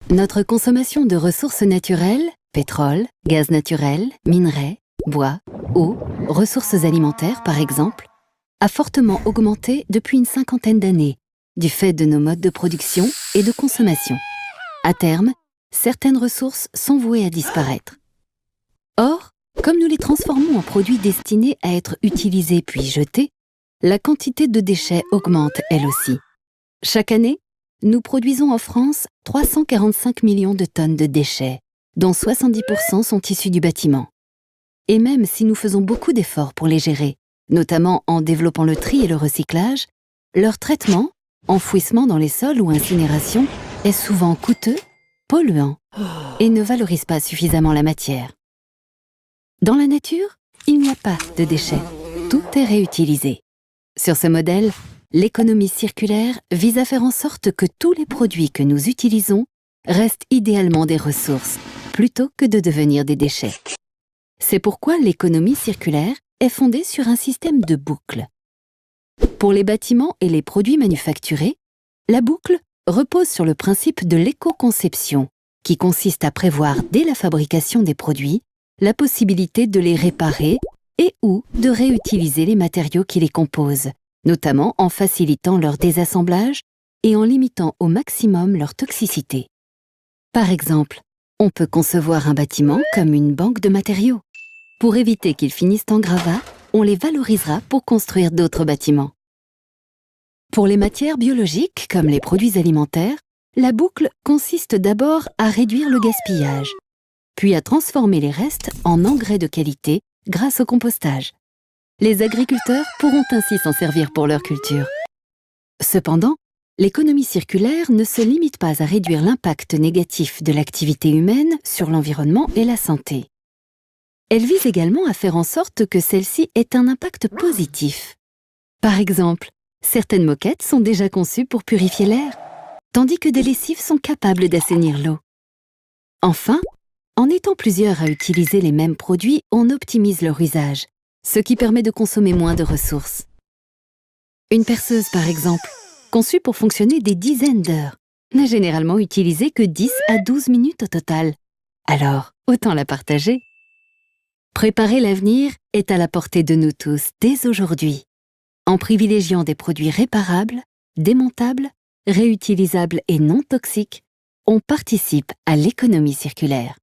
Notre consommation de ressources naturelles, pétrole, gaz naturel, minerais, bois, eau, ressources alimentaires par exemple, a fortement augmenté depuis une cinquantaine d'années, du fait de nos modes de production et de consommation. À terme, certaines ressources sont vouées à disparaître. Or, comme nous les transformons en produits destinés à être utilisés puis jetés, la quantité de déchets augmente elle aussi. Chaque année, nous produisons en France 345 millions de tonnes de déchets, dont 70% sont issus du bâtiment. Et même si nous faisons beaucoup d'efforts pour les gérer, notamment en développant le tri et le recyclage, leur traitement, enfouissement dans les sols ou incinération, est souvent coûteux, polluant et ne valorise pas suffisamment la matière. Dans la nature, il n'y a pas de déchets. Tout est réutilisé. Sur ce modèle, l'économie circulaire vise à faire en sorte que tous les produits que nous utilisons restent idéalement des ressources, plutôt que de devenir des déchets. C'est pourquoi l'économie circulaire est fondée sur un système de boucles. Pour les bâtiments et les produits manufacturés, la boucle repose sur le principe de l'éco-conception, qui consiste à prévoir dès la fabrication des produits la possibilité de les réparer et ou de réutiliser les matériaux qui les composent, notamment en facilitant leur désassemblage et en limitant au maximum leur toxicité. Par exemple, on peut concevoir un bâtiment comme une banque de matériaux. Pour éviter qu'ils finissent en gravat, on les valorisera pour construire d'autres bâtiments. Pour les matières biologiques, comme les produits alimentaires, la boucle consiste d'abord à réduire le gaspillage, puis à transformer les restes en engrais de qualité grâce au compostage. Les agriculteurs pourront ainsi s'en servir pour leur culture. Cependant, l'économie circulaire ne se limite pas à réduire l'impact négatif de l'activité humaine sur l'environnement et la santé. Elle vise également à faire en sorte que celle-ci ait un impact positif. Par exemple, certaines moquettes sont déjà conçues pour purifier l'air, tandis que des lessives sont capables d'assainir l'eau. Enfin, en étant plusieurs à utiliser les mêmes produits, on optimise leur usage, ce qui permet de consommer moins de ressources. Une perceuse, par exemple, conçue pour fonctionner des dizaines d'heures, n'a généralement utilisé que 10 à 12 minutes au total. Alors, autant la partager. Préparer l'avenir est à la portée de nous tous dès aujourd'hui, en privilégiant des produits réparables, démontables, réutilisables et non toxiques. On participe à l'économie circulaire.